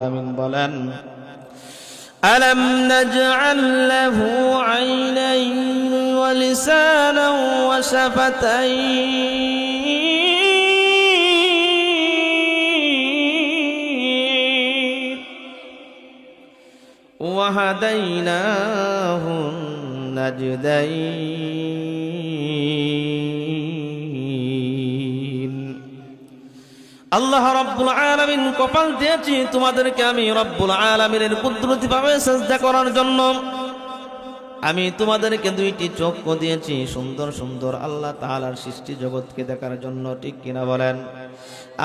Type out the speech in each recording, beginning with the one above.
আমিন বলেন আলম নাজআল লাহু আইনাইন ওয়া লিসানান ওয়া শাফাতাইন ওয়া হাদাইনাহু নাজদাইন। আল্লাহ রাব্বুল আলামিন কপাল দিয়েছি তোমাদেরকে আমি রব্বুল আলামিনের কুদরতি ভাবে সিজদা করার জন্য। আমি তোমাদেরকে দুইটি চক্ষু দিয়েছি সুন্দর সুন্দর আল্লাহ তাআলার সৃষ্টি জগৎকে দেখার জন্য, ঠিক কিনা বলেন?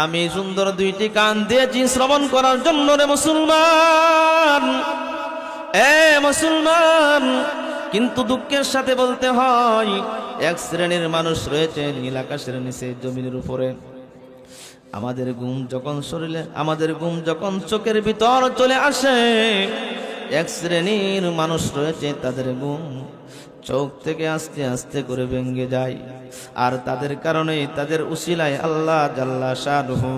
আমি সুন্দর দুইটি কান দিয়েছি শ্রবণ করার জন্য। রে মুসলমান, মুসলমান, কিন্তু দুঃখের সাথে বলতে হয় এক শ্রেণীর মানুষ রয়েছে নীল আকাশের নিচে জমিনের উপরে। আমাদের ঘুম যখন শরীরে, আমাদের ঘুম যখন চোখের ভিতর চলে আসে, এক শ্রেণীর মানুষ রয়েছে তাদের ঘুম চোখ থেকে আস্তে আস্তে করে ভেঙে যায়। আর তাদের কারণে, তাদের উসিলায় আল্লাহ জাল্লা শানুহু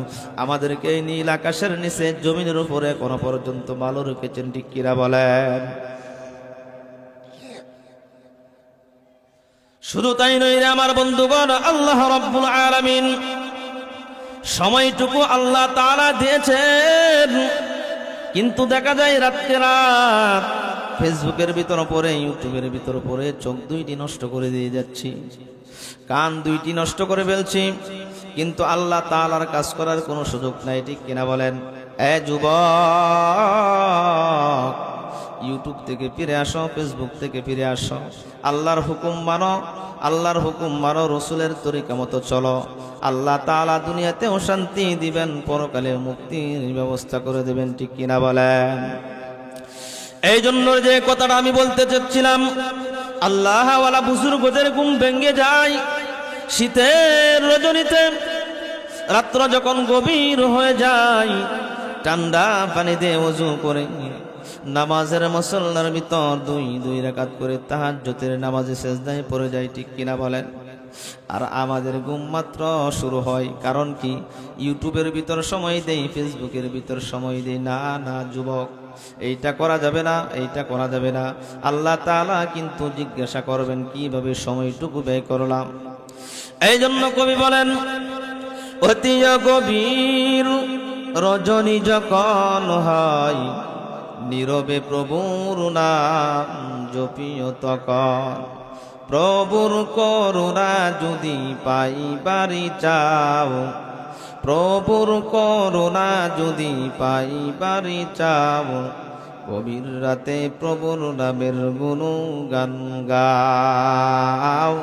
আমাদেরকে নীল আকাশের নিচে জমিনের উপরে এখনো পর্যন্ত ভালো রেখেছেন, ঠিক কিনা বলেন? শুধু তাই নয় রে আমার বন্ধুগণ, আল্লাহ রাব্বুল আলামিন সময়টুকু আল্লাহ তাআলা দিয়েছেন, কিন্তু দেখা যায় রাতকে রাত ফেসবুকের ভিতর পড়ে, ইউটিউবের ভিতর পড়ে চোখ দুইটি নষ্ট করে দিয়ে যাচ্ছি, কান দুইটি নষ্ট করে ফেলছি, কিন্তু আল্লাহ তাআলার কাজ করার কোনো সুযোগ নাই, ঠিক কিনা বলেন? যুবক, ইউটিউব থেকে ফিরে আসো, ফেসবুক থেকে ফিরে আসো, আল্লাহর হুকুম মানো, আল্লাহর হুকুম মানো, রসুলের তরিকা মতো চলো। আল্লাহ তাআলা দুনিয়াতেও শান্তি দিবেন, পরকালে মুক্তির ব্যবস্থা করে দেবেন, ঠিক কিনা বলেন? এই জন্য যে কথাটা আমি বলতে চাচ্ছিলাম, আল্লাহ ওয়ালা বুজুর্গদের ঘুম ভেঙে যায় শীতের রজনীতে। রাত্র যখন গভীর হয়ে যায়, ঠান্ডা পানি দিয়ে ওযু করে নামাজের মুসল্লার ভিতর দুই রাকাত করে তাহাজ্জুদের নামাজে সেজদায় পড়ে যায়, ঠিক কিনা বলেন? আর আমাদের ঘুম মাত্র শুরু হয়। কারণ কি? ইউটিউবের ভিতর সময় দেই, ফেসবুকের ভিতর সময় দেই। না না যুবক, এইটা করা যাবে না, এইটা করা যাবে না। আল্লাহ তাআলা কিন্তু জিজ্ঞাসা করবেন কিভাবে সময়টুকু ব্যয় করলাম। এই জন্য কবি বলেন, অতি গভীর রজনী যখন হয়, নীরবে প্রভুর নাম জপিও তখন। প্রভুর করুণা যদি পাইবারি চাও, প্রভুর করুণা যদি পাইবারি চাও, গভীর রাতে প্রভুর নামের গুণগান গাও,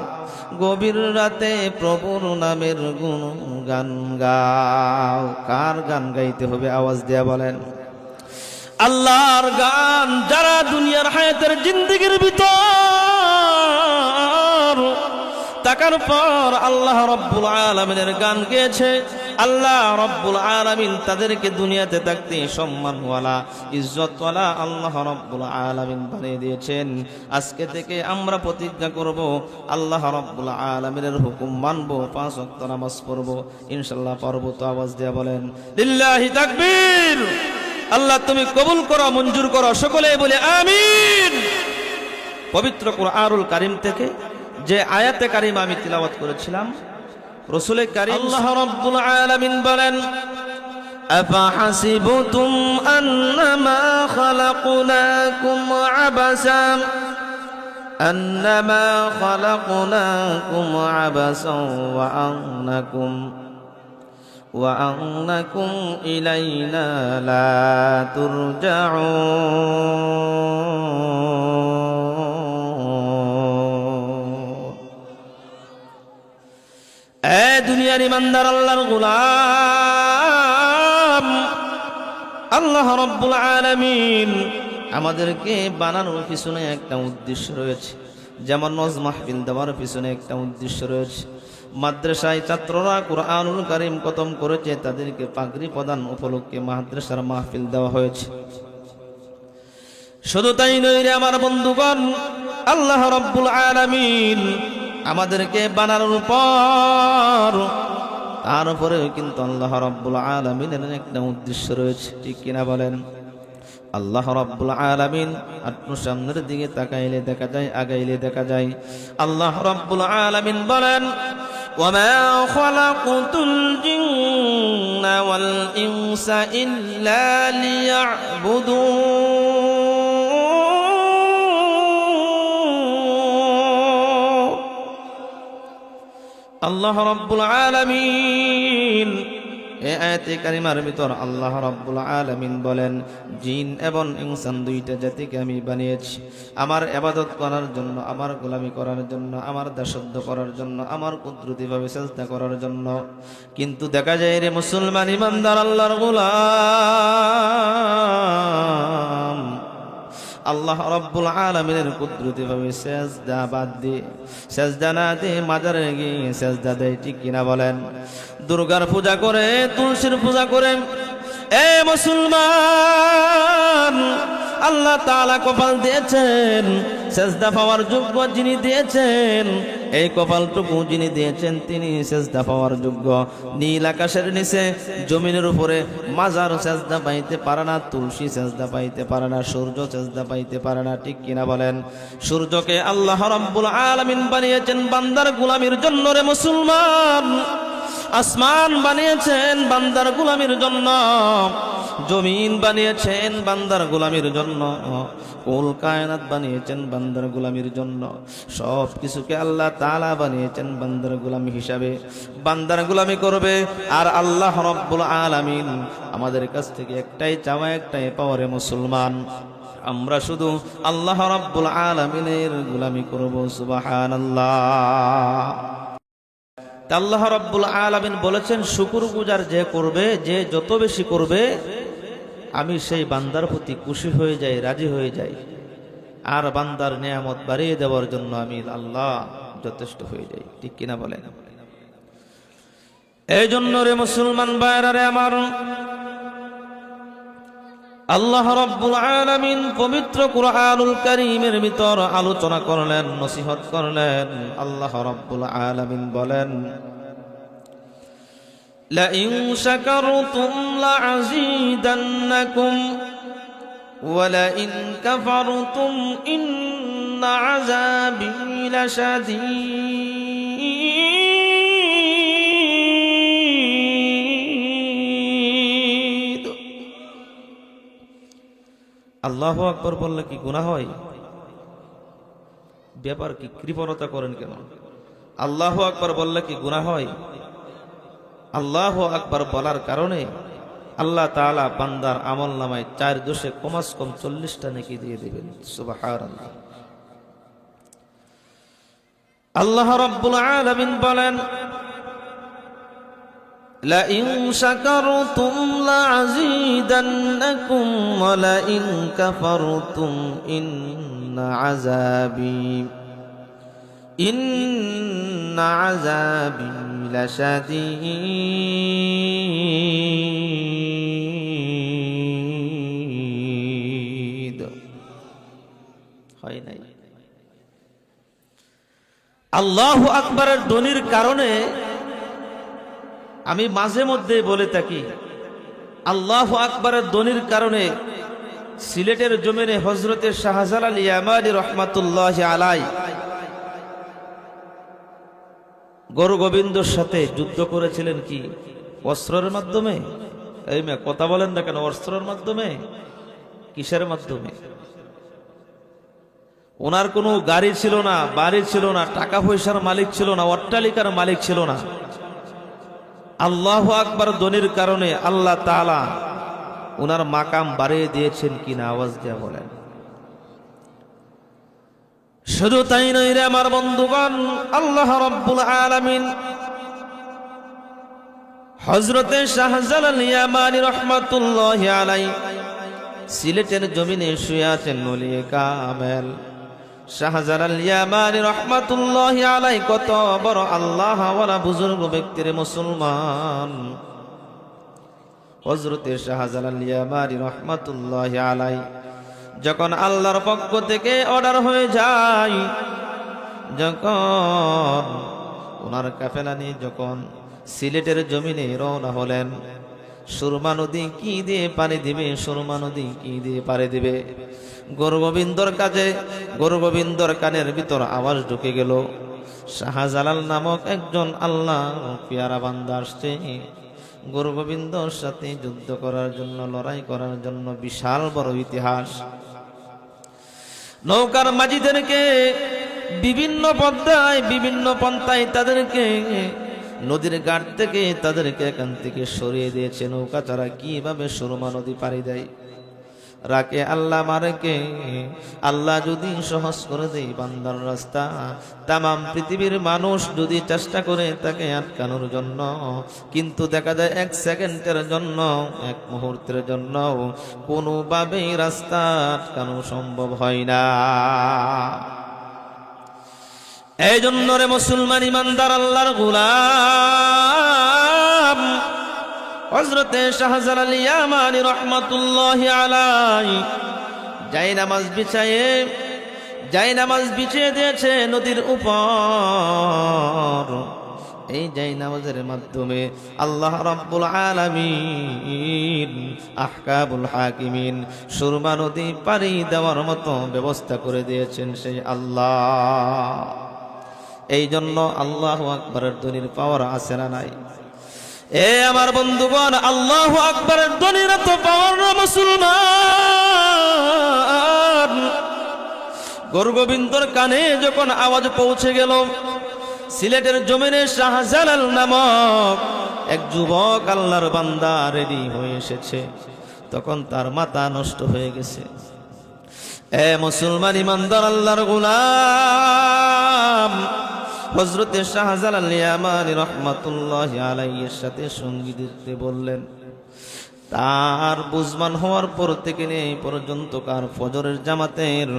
গভীর রাতে প্রভুর নামের গুণগান গাও। কার গান গাইতে হবে? আওয়াজ দেয়া বলেন। আল্লাহর গান। যারা দুনিয়ার হায়াতের জিন্দেগির ভিতর তাকার পর আল্লাহ রাব্বুল আলামিনের গান গেয়েছে, আল্লাহ রাব্বুল আলামিন তাদেরকে দুনিয়াতে থাকতে সম্মানওয়ালা, ইজ্জতওয়ালা আল্লাহ রাব্বুল আলামিন বানিয়ে দিয়েছেন। আজকে থেকে আমরা প্রতিজ্ঞা করব, আল্লাহ রাব্বুল আলামিনের হুকুম মানব, 5 ওয়াক্ত নামাজ পড়ব ইনশাআল্লাহ। পড়ব তো আওয়াজ দিয়ে বলেন লিল্লাহি তাকবীর। আল্লাহ তুমি কবুল করো, মঞ্জুর করো, সকলে বলে আমিন। পবিত্র কুরআনুল কারীম থেকে যে আয়াতে কারিমা আমি তিলাওয়াত করেছিলাম, রাসূল কারীম আল্লাহ রাব্বুল আলামিন বলেন, আফাহাসিবতুম আন্নামা খালাকনাকুম আবাসান, আন্নামা খালাকনাকুম আবাসান ওয়া আন্নাকুম ইলাইনা লা তুরজাউন। দুনিয়ার ইমানদার আল্লাহর গোলাম, আল্লাহ রাব্বুল আলামিন আমাদেরকে বানানোর পিছনে একটা উদ্দেশ্য রয়েছে। যেমন নজ মাহফিল দেওয়ার পিছনে একটা উদ্দেশ্য রয়েছে। মাদ্রাসায় ছাত্ররা কুরআনুল কারীম খতম করেছে, তাদেরকে পাগড়ি প্রদান উপলক্ষে মাদ্রাসার মাহফিল দেওয়া হয়েছে। শুধু তাই নয় রে আমার বন্ধুগণ, আল্লাহ রাব্বুল আলামিন আমাদেরকে বানানোর পর তারপরেও কিন্তু আল্লাহ রাব্বুল আলামিনের একটা উদ্দেশ্য রয়েছে, ঠিক কিনা বলেন? আল্লাহ রাব্বুল আলামিন আপনার সামনের দিকে তাকাইলে দেখা যায়, আগাইলে দেখা যায়। আল্লাহ রাব্বুল আলামিন বলেন, ওয়ামা খালাকুতুল জিন্না ওয়াল ইনসা ইল্লা লিয়াবুদুন। আল্লাহ রাব্বুল আলামিন এই আয়াতে কারিমার ভিতর আল্লাহ রাব্বুল আলামিন বলেন, জিন এবং ইনসান দুইটা জাতিকে আমি বানিয়েছি আমার ইবাদত করার জন্য, আমার গোলামি করার জন্য, আমার দাসত্ব করার জন্য, আমার কুদরতিভাবে সিজদা করার জন্য। কিন্তু দেখা যায় রে মুসলমান ইমানদার আল্লাহর গোলাম, আল্লাহ রাব্বুল আলামিনের কুদরতিভাবে সিজদা বাদ দিয়ে, সিজদা না দিয়ে মাজারে গিয়ে সিজদা দেয়, ঠিক কিনা বলেন? দুর্গার পূজা করে, তুলসীর পূজা করে। এ মুসলমান, আল্লাহ তাআলা কপাল দিয়েছেন, সিজদা পাওয়ার যোগ্য যিনি দিয়েছেন, এই কপালটুকু যিনি দিয়েছেন তিনি সিজদা পাওয়ার যোগ্য। নীল আকাশের নিচে জমিনের উপরে মাজার সিজদা পাইতে পারে না, তুলসী সিজদা পাইতে পারে না, সূর্য সিজদা পাইতে পারে না, ঠিক কিনা বলেন? সূর্যকে আল্লাহ রাব্বুল আলামিন বানিয়েছেন বান্দার গোলামির জন্য রে মুসলমান। আসমান বানিয়েছেন বান্দার গোলামির জন্য, জমিন বানিয়েছেন বান্দার গোলামির জন্য, কুল কায়নাত বানিয়েছেন বান্দার গোলামির জন্য। সব কিছুকে আল্লাহ তাআলা বানিয়েছেন বান্দার গোলামি হিসাবে, বান্দার গোলামি করবে। আর আল্লাহ রাব্বুল আলামিন আমাদের কাছ থেকে একটাই চাওয়া, একটাই পাওয়া রে মুসলমান, আমরা শুধু আল্লাহ রাব্বুল আলামিনের গোলামি করব। সুবহানাল্লাহ। আল্লাহ রাব্বুল আলামিন বলেছেন, শুকরগুজার যে করবে, যে যত বেশি করবে, আমি সেই বান্দার প্রতি খুশি হয়ে যাই, রাজি হয়ে যাই, আর বান্দার নিয়ামত বাড়িয়ে দেওয়ার জন্য আমি আল্লাহ যথেষ্ট হয়ে যাই, ঠিক কিনা বলেন? এই জন্য রে মুসলমান ভাইরা রে আমার, আল্লাহ রাব্বুল আলামিন পবিত্র কুরআনুল কারীমের ভিতর আলোচনা করলেন, নসিহত করলেন। আল্লাহ রাব্বুল আলামিন বলেন, লা ইন শাকারতুম লাযীদান্নাকুম ওয়া লা ইন কাফারতুম ইন্না আযাবী লাশাদীদ। আল্লাহু আকবার বললে কি গুনাহ হয়? ব্যাপার কি, কৃপণতা করেন কেন? আল্লাহু আকবার বললে কি গুনাহ হয়? আল্লাহু আকবার বলার কারণে আল্লাহ তাআলা বান্দার আমলনামায় 4 দোষে কমাস কম 40টা নেকি দিয়ে দিবেন। সুবহানাল্লাহ। আল্লাহ রাব্বুল আলামিন বলেন, লা ইন শাকারতুম লাযীদান্নাকুম ওয়া লা ইন কাফারতুম ইন্না আযাবী লাশাদীদ। হয় নাই? আল্লাহু আকবারের ধ্বনির কারণে আমি মাঝে মধ্যে বলে থাকি, আল্লাহু আকবারের ধ্বনির কারণে সিলেটের জমিনে হযরতে শাহজালাল ইয়ামানী রহমাতুল্লাহি আলাইহি গুরু গোবিন্দর সাথে যুদ্ধ করেছিলেন কি? অস্ত্রের মাধ্যমে? এই মেয়ে কথা বলেন না কেন? অস্ত্রের মাধ্যমে? কিসের মাধ্যমে? ওনার কোনো গাড়ি ছিল না, বাড়ি ছিল না, টাকা পয়সার মালিক ছিল না, অট্টালিকার মালিক ছিল না। আল্লাহু আকবার ধ্বনির কারণে আল্লাহ তাআলা ওনার মাকাম বাড়িয়ে দিয়েছেন কিনা? আওয়াজ দিয়ে বলেন। শুধু তাই নয় রে আমার বন্ধুগণ, আল্লাহ রাব্বুল আলামিন হযরতে শাহজালাল ইয়ামানী রহমাতুল্লাহি আলাইহি সিলেটের জমিনে শুয়ে আছেন ওলিয়ে কামেল শাহজালাল ইয়ামানী রহমাতুল্লাহি আলাইহি। কত বড় আল্লাহ ওয়ালা বুজুর্গ ব্যক্তির মুসলমান। হযরতে শাহজালাল ইয়ামানী রহমাতুল্লাহি আলাইহি যখন আল্লাহর পক্ষ থেকে অর্ডার হয়ে যায়, যখন ওনার কাফেলা নিয়ে যখন সিলেটের জমিনে রওনা হলেন। সুরমা নদী কি দিয়ে পানি দিবে, সুরমা নদী কি দিয়ে পানি দিবে। গুরুগোবিন্দর কাছে, গুরুগোবিন্দর কানের ভিতর আওয়াজ ঢুকে গেল, শাহজালাল নামক একজন আল্লাহ পেয়ারা বান্দা আসছে গুরুগোবিন্দর সাথে যুদ্ধ করার জন্য, লড়াই করার জন্য। বিশাল বড় ইতিহাস। নৌকার মাঝিদেরকে বিভিন্ন পদ্মায়, বিভিন্ন পন্থায় তাদেরকে নদীর ঘাট থেকে তাদেরকে এখান থেকে সরিয়ে দিয়েছে। নৌকা ছাড়া কিভাবে সুরমা নদী পাড়ি দেয়? রাকে আল্লাহ মারেকে আল্লাহ যদি সহজ করে দেয় বান্দার রাস্তা, তামাম পৃথিবীর মানুষ যদি চেষ্টা করে তাকে আটকানোর জন্য, কিন্তু দেখা যায় এক সেকেন্ডের জন্য, এক মুহূর্তের জন্য কোনোভাবেই রাস্তা আটকানো সম্ভব হয় না। এই জন্য রে মুসলমান ইমানদার আল্লাহর গোলাম হযরতে শাহজালাল ইয়ামানী রাহমাতুল্লাহি আলাইহি জায়নামাজ বিছিয়ে দিয়েছে নদীর উপর। এই জায়নামাজের মাধ্যমে আল্লাহ রাব্বুল আলামিন আহকামুল হাকিমিন সুরমা নদী পাড়ি দেওয়ার মতো ব্যবস্থা করে দিয়েছেন সেই আল্লাহ। এই জন্য আল্লাহু আকবারের ধ্বনির পাওয়ার আছে না নাই? এ আমার বন্ধুগণ, আল্লাহু আকবারের ধ্বনির তো পাওয়ার না মুসলমান। গুরুগোবিন্দর কানে যখন আওয়াজ পৌঁছে গেল, সিলেটের জমিনে শাহজালাল নামক এক যুবক আল্লাহর বান্দা রেডি হয়ে এসেছে, তখন তার মাথা নষ্ট হয়ে গেছে। এ মুসলমান ইমানদার আল্লাহর গোলাম হযরতে শাহজালাল ইয়ামানী রাহমাতুল্লাহি আলাইহির সাথে সঙ্গী দিতে বললেন। তার বুঝমান হওয়ার পর থেকে নিয়ে পর্যন্ত কার ফজরের জামাতের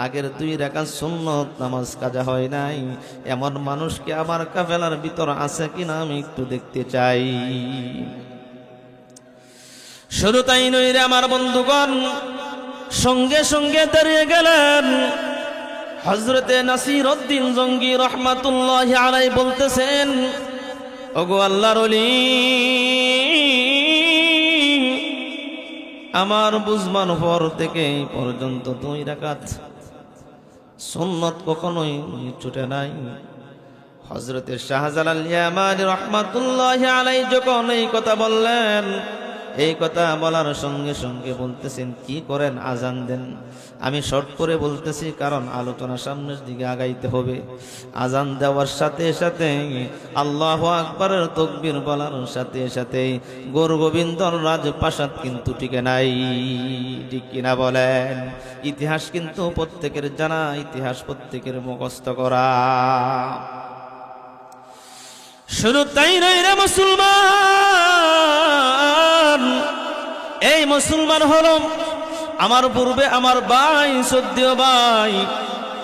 আগের 2 রাকাত সুন্নত নামাজ কাজা হয় নাই, এমন মানুষ কি আমার কাফেলার ভিতর আছে কিনা আমি একটু দেখতে চাই। শুধু তাই নয় রে আমার বন্ধুগণ, সঙ্গে সঙ্গে দাঁড়িয়ে গেলেন হযরতে নাসিরউদ্দিন জঙ্গি রাহমাতুল্লাহি আলাইহি বলতেছেন, ওগো আল্লাহর ওলি, আমার বুঝমান পর থেকে পর্যন্ত 2 রাকাত সুন্নত কখনোই ছুটে নাই। হযরতে শাহজালাল ইয়ামানী রাহমাতুল্লাহি আলাইহি যখন এই কথা বললেন, এই কথা বলার সঙ্গে সঙ্গে বলতেছেন, কি করেন আজান দেন। আমি শর্ট করে বলতেছি, কারণ আলোচনা সামনের দিকে আগাইতে হবে। আজান দেওয়ার সাথে সাথে আল্লাহু আকবারের তাকবীর বলার সাথে সাথে গুরুগোবিন্দর রাজপ্রাসাদ কিন্তু টিকে নাই, ঠিক কিনা বলেন? ইতিহাস কিন্তু প্রত্যেকের জানা, ইতিহাস প্রত্যেকের মুখস্থ করা। শুধু তাই নয় রে মুসলমান, এই মুসলমান হলো আমার পূর্বে আমার ভাই, শ্রদ্ধেয় ভাই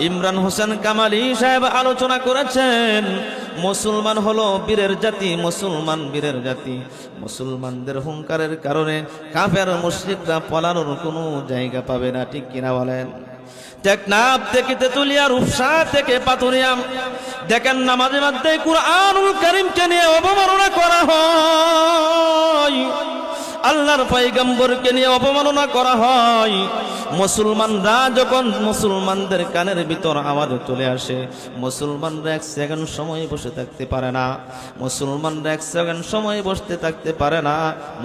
ইমরান হোসেন কামালি সাহেব আলোচনা করেছেন। মুসলমান হলো বীরের জাতি, মুসলমান বীরের জাতি। মুসলমানদের হুঙ্কারের কারণে কাফের মুশরিকরা পলানোর কোনো জায়গা পাবে না, ঠিক কিনা বলেন? টেকনাফ থেকে তেতুলিয়া, রূপসা থেকে পাতুরিয়া, দেখেন নামাজের মধ্যে কুরআনুল কারীমকে নিয়ে অবমাননা করা হয়, আল্লাহর পয়গম্বরকে নিয়ে অপমাননা করা হয়। মুসলমানরা যখন মুসলমানদের কানের ভিতর আওয়াজ চলে আসে, মুসলমানরা 1 সেকেন্ড সময় বসে থাকতে পারে না, মুসলমানরা 1 সেকেন্ড সময় বসতে থাকতে পারে না।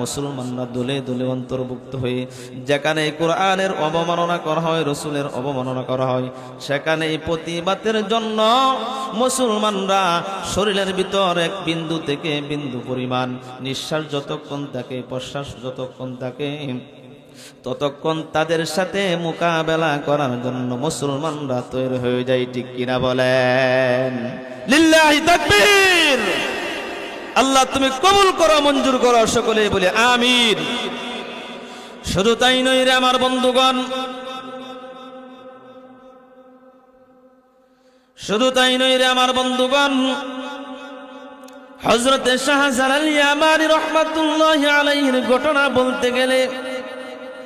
মুসলমানরা দলে দলে অন্তর্ভুক্ত হয়ে যেখানে কোরআনের অবমাননা করা হয়, রসুলের অবমাননা করা হয়, সেখানে প্রতিবাদের জন্য মুসলমানরা শরীরের ভিতর 1 বিন্দু থেকে বিন্দু পরিমাণ নিঃশ্বাস যতক্ষণ থাকে, প্রশ্বাস যতক্ষণ থাকে, ততক্ষণ তাদের সাথে মোকাবেলা করার জন্য মুসলমানরা তৈরি হয়ে যায়, ঠিক কিনা বলেন? লিল্লাহি তাকবীর। আল্লাহ তুমি কবুল করো, মঞ্জুর করো, সকলে বলে আমিন। শুধু তাই নয় রে আমার বন্ধুগণ, শুধু তাই নয় রে আমার বন্ধুগণ, হযরতে শাহজালাল ইয়ামানী রাহমাতুল্লাহি আলাইহির ঘটনা বলতে গেলে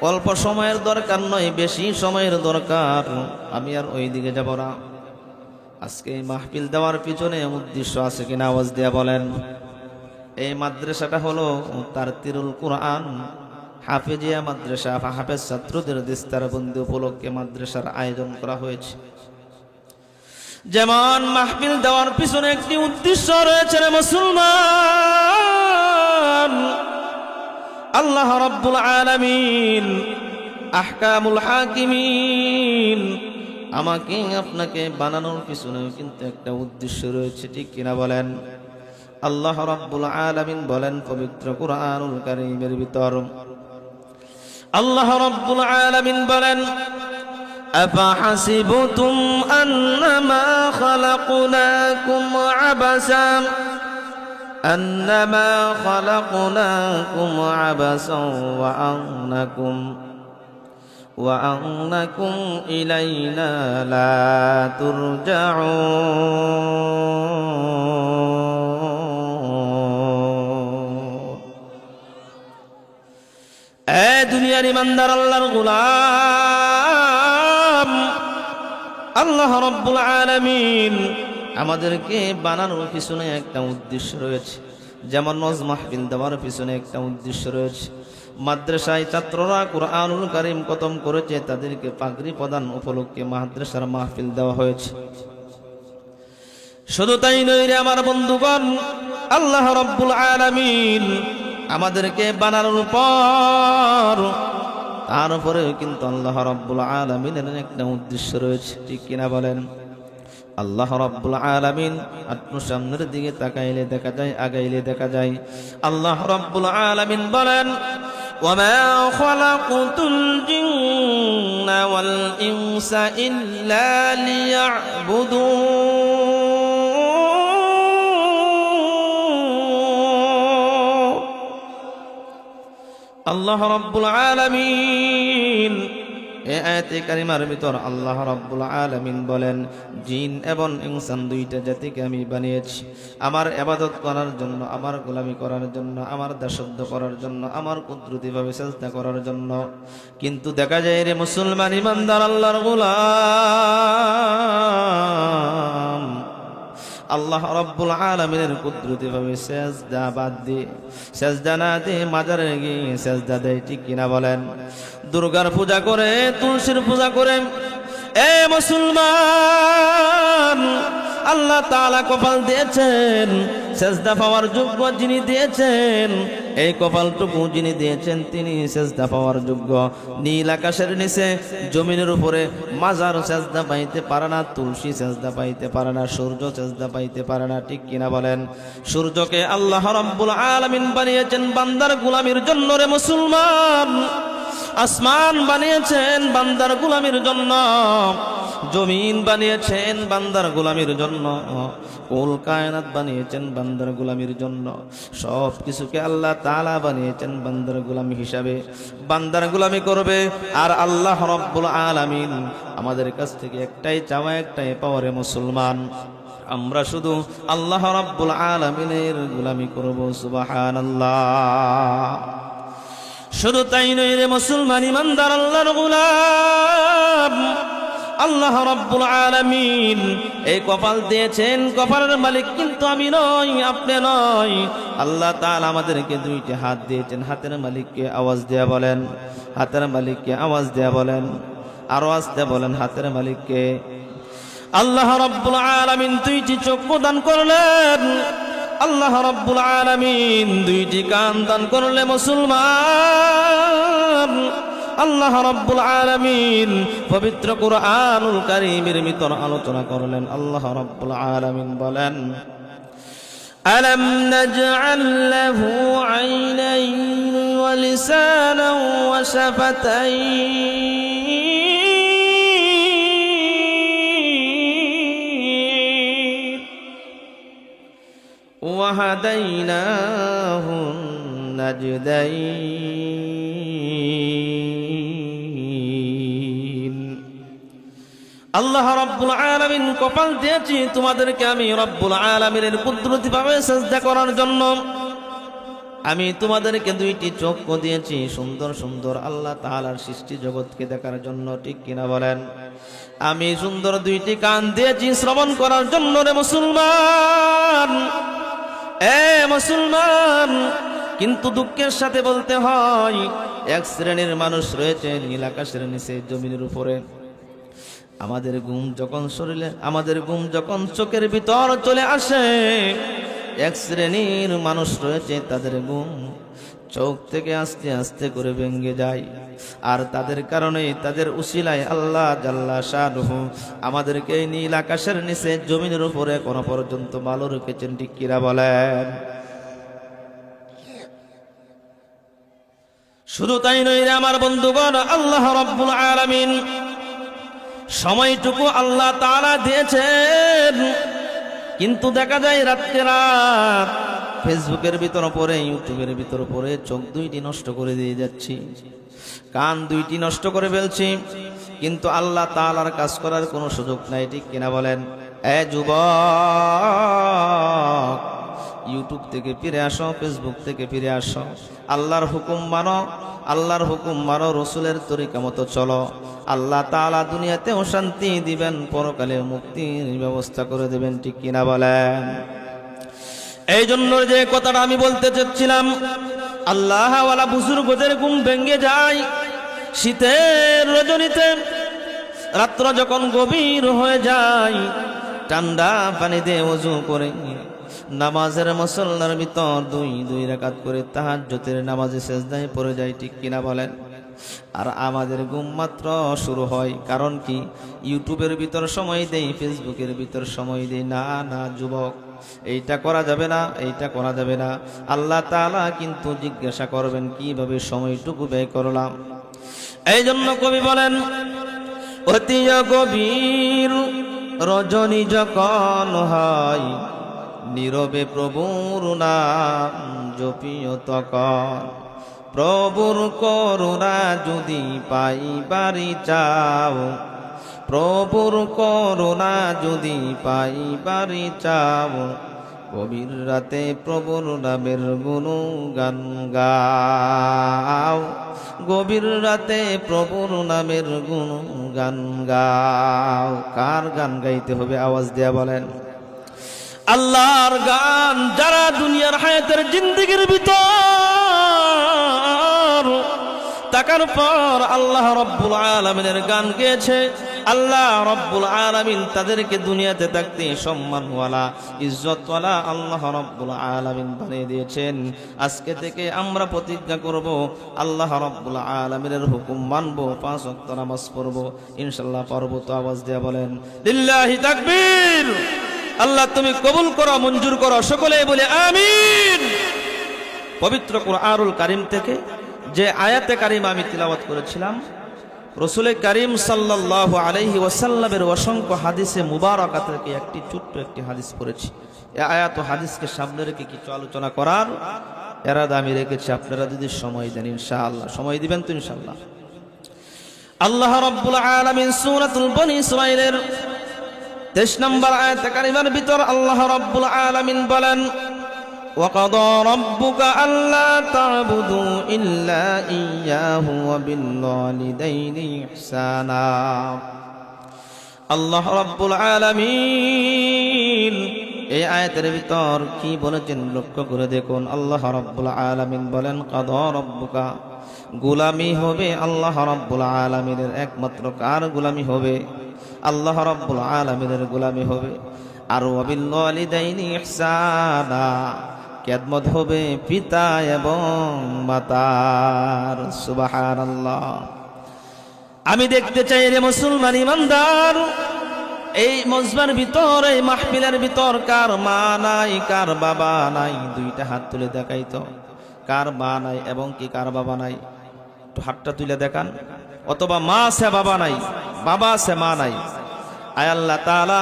অল্প সময়ের দরকার নয়, বেশি সময়ের দরকার। আমি আর ওই দিকে যাব না। আজকে এই মাহফিল দেওয়ার পিছনে উদ্দেশ্য আছে কিনা আওয়াজ দিয়া বলেন? এই মাদ্রাসাটা হলো তারতিরুল কুরআন হাফেজিয়া মাদ্রাসা। হাফেজ ছাত্রদের দিস্তারবন্দি উপলক্ষে মাদ্রাসার আয়োজন করা হয়েছে। যেমন মাহফিল দেওয়ার পিছনে একটি উদ্দেশ্য রয়েছে রে মুসলমান। আল্লাহ রাব্বুল আলামিন আহকামুল হাকিমিন আমাকে আপনাকে বানানোর পিছনেও কিন্তু একটা উদ্দেশ্য রয়েছে, ঠিক কিনা বলেন? আল্লাহ রাব্বুল আলামিন বলেন পবিত্র কুরআনুল কারীমের ভিতর, আল্লাহ রাব্বুল আলামিন বলেন আফাহাসিবতুম আন্নামা খালাকনাকুম আবাসা ওয়া আন্নাকুম ইলাইনা লা তুরজাউন। এ দুনিয়ার ইমানদার আল্লাহর গোলাম, আল্লাহ রাব্বুল আলামিন আমাদেরকে বানানোর পিছনে একটা উদ্দেশ্য রয়েছে। যেমন নজ মাহফিল দেওয়ার পিছনে একটা উদ্দেশ্য রয়েছে। মাদ্রাসায় ছাত্ররা কুরআনুল কারীম খতম করেছে, তাদেরকে পাগড়ি প্রদান উপলক্ষে মাদ্রাসার মাহফিল দেওয়া হয়েছে। শুধু তাই নয় রে আমার বন্ধুগণ, আল্লাহ রাব্বুল আলামিন আমাদেরকে বানানোর পর তারপরেও কিন্তু আল্লাহ রাব্বুল আলামিনের একটা উদ্দেশ্য রয়েছে, ঠিক কিনা বলেন? আল্লাহ রাব্বুল আলামিন আপনার সামনের দিকে তাকাইলে দেখা যায়, আগাইলে দেখা যায়। আল্লাহ রাব্বুল আলামিন বলেন ওয়ামা খালাকুতুল জিন্না ওয়াল ইনসা ইল্লা লিয়াবুদুন। আল্লাহ রাব্বুল আলামিন এই আয়াতে কারিমার ভিতর আল্লাহ রাব্বুল আলামিন বলেন জিন এবং ইনসান দুইটা জাতিকে আমি বানিয়েছি আমার ইবাদত করার জন্য, আমার গোলামি করার জন্য, আমার দাসত্ব করার জন্য, আমার কুদরতিভাবে সিজদা করার জন্য। কিন্তু দেখা যায় রে মুসলমান ইমানদার আল্লাহর গোলাম, আল্লাহ রাব্বুল আলামিনের কুদরতিভাবে সিজদা বাদ দিয়ে, সিজদা না দিয়ে মাজারে গিয়ে সিজদা দেয়, ঠিক কিনা বলেন? দুর্গার পূজা করে, তুলসীর পূজা করে। এ মুসলমান, আল্লাহ তাআলা কপাল দিয়েছেন, সিজদা পাওয়ার যোগ্য যিনি দিয়েছেন, এই কপালটুকু যিনি দিয়েছেন তিনি সিজদা পাওয়ার যোগ্য। নীল আকাশের নিচে জমিনের উপরে মাজার সিজদা পাইতে পারে না, তুলসী সিজদা পাইতে পারে না, সূর্য সিজদা পাইতে পারে না, ঠিক কিনা বলেন? সূর্যকে আল্লাহ রাব্বুল আলামিন বানিয়েছেন বান্দার গোলামির জন্য রে মুসলমান। আসমান বানিয়েছেন বান্দার গোলামির জন্য, জমিন বানিয়েছেন বান্দার গোলামির জন্য, কুল কায়নাত বানিয়েছেন বান্দার গোলামির জন্য। সব কিছুকে আল্লাহ তাআলা বানিয়েছেন বান্দার গোলামি হিসাবে, বান্দার গোলামি করবে। আর আল্লাহ রাব্বুল আলামিন আমাদের কাছ থেকে একটাই চাওয়া, একটাই পাওয়া রে মুসলমান, আমরা শুধু আল্লাহ রাব্বুল আলামিনের গোলামি করব। সুবহানাল্লাহ। শুধু তাই নয় রে মুসলমান ইমানদার আল্লাহর গোলাম, আল্লাহ রাব্বুল আলামিন এই কপাল দিয়েছেন, কপালের মালিক কিন্তু আমি নই, আপনি নয়। আল্লাহ তাআলা আমাদেরকে দুইটি হাত দিয়েছেন, হাতের মালিককে আওয়াজ দেয়া বলেন, হাতের মালিককে আওয়াজ দেয়া বলেন, আরো আসতে বলেন হাতের মালিককে। আল্লাহ রাব্বুল আলামিন দুইটি চক্ষু দান করলেন, আল্লাহ রাব্বুল আলামিন দুইটি কান দান করলে মুসলমান। আল্লাহ রাব্বুল আলামিন পবিত্র কুরআনুল কারীমের ভিতর আলোচনা করলেন। আল্লাহ রাব্বুল আলামিন বলেন আলাম নাজআল লাহু আইনাইন ওয়া লিসানান ওয়া শাফাতাইন ওয়া হাদাইনাহু নাজদাইন। আল্লাহ রাব্বুল আলামিন কপাল দিয়েছি তোমাদেরকে আমি রব্বুল আলামিনের কুদরতিভাবে সিজদা করার জন্য। আমি তোমাদেরকে দুইটি চক্ষু দিয়েছি সুন্দর সুন্দর আল্লাহ তাআলার সৃষ্টি জগৎকে দেখার জন্য, ঠিক কিনা বলেন? আমি সুন্দর দুইটি কান দিয়েছি শ্রবণ করার জন্য রে মুসলমান। এ মুসলমান, কিন্তু দুঃখের সাথে বলতে হয় এক শ্রেণীর মানুষ রয়েছে নীল আকাশের নিচে জমিনের উপরে। আমাদের ঘুম যখন শরীরে, আমাদের ঘুম যখন চোখের ভিতর চলে আসে, এক শ্রেণীর মানুষ রয়েছে তাদের ঘুম চোখ থেকে আস্তে আস্তে করে ভেঙে যায়। আর তাদের কারণে, তাদের উসিলায় আল্লাহ জাল্লা শানুহু আমাদেরকে নীল আকাশের নিচে জমিনের উপরে এখনো পর্যন্ত ভালো রেখেছেন। ঠিক কিরা বলেন? শুধু তাই নয় রে আমার বন্ধুগণ, আল্লাহ রাব্বুল আলামিন সময়টুকু আল্লাহ তাআলা দিয়েছেন, কিন্তু দেখা যায় রাত্রে রাত ফেসবুকের ভিতর পড়ে, ইউটিউবের ভিতর পড়ে চোখ দুইটি নষ্ট করে দিয়ে যাচ্ছি, কান দুইটি নষ্ট করে ফেলছি, কিন্তু আল্লাহ তাআলার কাজ করার কোনো সুযোগ নাই। ঠিক কিনা বলেন? এ যুবক, ইউটিউব থেকে ফিরে আসো, ফেসবুক থেকে ফিরে আসো, আল্লাহর হুকুম মানো, আল্লাহর হুকুম মানো, রসুলের তরিকা মতো চলো। আল্লাহ তাআলা দুনিয়াতেও শান্তি দিবেন, পরকালে মুক্তির ব্যবস্থা করে দেবেন। ঠিক কিনা বলেন? এই জন্য যে কথাটা আমি বলতে চাচ্ছিলাম, আল্লাহ ওয়ালা বুজুর্গদের ঘুম ভেঙে যায় শীতের রজনীতে, রাত্র যখন গভীর হয়ে যায়, ঠান্ডা পানি দিয়ে ওযু করে নামাজের মুসল্লার ভিতর দুই রাকাত করে তাহাজ্জুদের নামাজে সেজদায় পড়ে যায়। ঠিক কিনা বলেন? আর আমাদের ঘুম মাত্র শুরু হয়, কারণ কি? ইউটিউবের ভিতর সময় দেই, ফেসবুকের ভিতর সময় দেই। না না যুবক, এইটা করা যাবে না, এইটা করা যাবে না। আল্লাহ তাআলা কিন্তু জিজ্ঞাসা করবেন কিভাবে সময়টুকু ব্যয় করলাম। এই জন্য কবি বলেন, অতি গভীর রজনী যখন হয়, নীরবে প্রভুর নাম জপিও তখন। প্রভুর করুণা যদি পাইবারি চাও, প্রভুর করুণা যদি পাইবারি চাও, গভীর রাতে প্রভুর নামের গুণগান গাও, গভীর রাতে প্রভুর নামের গুণগান গাও। কার গান গাইতে হবে? আওয়াজ দেয়া বলেন। আল্লাহর গান। যারা দুনিয়ার হায়াতের জিন্দেগির ভিতর তাকার পর আল্লাহ রাব্বুল আলামিনের গান গেয়েছে, আল্লাহ রাব্বুল আলামিন তাদেরকে দুনিয়াতে থাকতে সম্মানওয়ালা, ইজ্জতওয়ালা আল্লাহ রাব্বুল আলামিন বানিয়ে দিয়েছেন। আজকে থেকে আমরা প্রতিজ্ঞা করব, আল্লাহ রাব্বুল আলামিনের হুকুম মানব, 5 ওয়াক্ত নামাজ পড়ব ইনশাআল্লাহ। পারব তো? আওয়াজ দিয়ে বলেন লিল্লাহি তাকবীর। আল্লাহ তুমি কবুল করো, মঞ্জুর করো, সকলে বলে আমিন। পবিত্র কুরআনুল কারীম থেকে যে আয়াতে কারিমা আমি তিলাওয়াত করেছিলাম, রাসূল করিম সাল্লাল্লাহু আলাইহি ওয়াসাল্লামের অসংখ্য হাদিসে মুবারাকা থেকে একটি ছোট্ট একটি হাদিস পড়েছি। এই আয়াত ও হাদিসকে সামনে রেখে কিছু আলোচনা করার এরাদা আমি রেখেছি। আপনারা যদি সময় দেন ইনশাআল্লাহ, সময় দিবেন তো ইনশাআল্লাহ। আল্লাহ রাব্বুল আলামিন সূরাতুল বনী ইসরাঈলের 23 নম্বর আয়াতে কারিমার ভিতর আল্লাহ রাব্বুল আলামিন বলেন, وَقَضَى رَبُّكَ أَلَّا تَعْبُدُوا إِلَّا إِيَّاهُ وَبِالْوَالِدَيْنِ إِحْسَانًا। আল্লাহ রাব্বুল আলামিন এই আয়াতের ভিতর কি বলেছেন লক্ষ্য করে দেখুন। আল্লাহ রাব্বুল আলামিন বলেন, কাদা রাব্বুকা, গোলামি হবে আল্লাহ রাব্বুল আলামিনের। একমাত্র কার গোলামি হবে? আল্লাহ রাব্বুল আলামিনের গোলামি হবে। আর ওয়াবিল ওয়ালিদাইনি ইহসানা, খেদমত হবে পিতা এবং মাতার। সুবহানাল্লাহ। আমি দেখতে চাই রে মুসলমান ইমানদার, এই মজমার ভিতর, এই মাহফিলের ভিতর কার মা নাই, কার বাবা নাই? দুইটা হাত তুলে দেখাই তো, কার মা নাই এবং কি কার বাবা নাই? একটু হাতটা তুলে দেখান। অথবা মা আছে বাবা নাই, বাবা আছে মা নাই। আয় আল্লাহ তাআলা,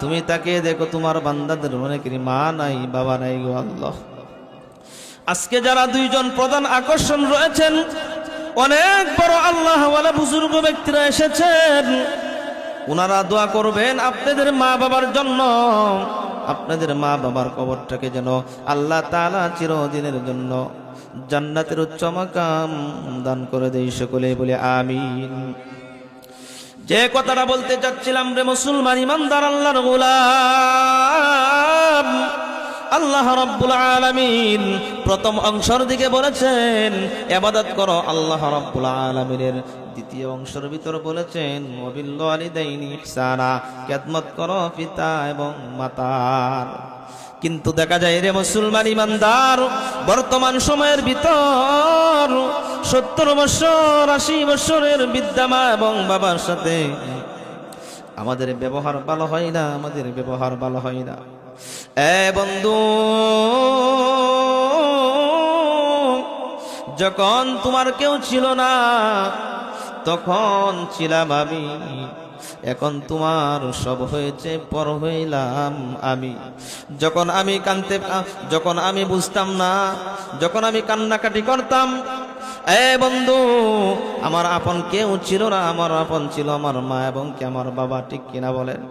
তুমি তাকে দেখো, তোমার বান্দাদের অনেকেরই মা নাই, বাবা নাই গো আল্লাহ। আজকে যারা দুইজন প্রধান আকর্ষণ রয়েছেন, অনেক বড় আল্লাহ ওয়ালা বুজুর্গ ব্যক্তিরা এসেছেন, ওনারা দোয়া করবেন আপনাদের মা বাবার জন্য। আপনাদের মা বাবার কবরটাকে যেন আল্লাহ তাআলা চিরদিনের জন্য জান্নাতের উচ্চ মাকাম দান করে দেয়। সকলে বলে আমিন। যে কথাটা বলতে চাচ্ছিলাম রে মুসলমান ইমানদার আল্লাহর গোলাম, আল্লাহ রাব্বুল আলামিন প্রথম অংশের দিকে বলেছেন ইবাদত করো আল্লাহ রাব্বুল আলামিনের, দ্বিতীয় অংশের ভিতর বলেছেন ওয়াবিল ওয়ালিদাইনি ইহসানা, খেদমত করো পিতা এবং মাতার। কিন্তু দেখা যায় রে মুসলমান ইমানদার, বর্তমান সময়ের ভিতর 70 বছর 80 বছরের বৃদ্ধা মা এবং বাবার সাথে আমাদের ব্যবহার ভালো হয় না, আমাদের ব্যবহার ভালো হয় না। বন্ধু, যখন তোমার কেউ ছিল না তখন ছিলাম আমি, এখন তোমার সব হয়েছে, পর হইলাম আমি। যখন আমি বুঝতাম না, যখন আমি কান্নাকাটি করতাম, বন্ধু আমার আপন কেউ ছিল না, আমার আপন ছিল আমার মা এবং কি আমার বাবা, ঠিক কিনা বলেন?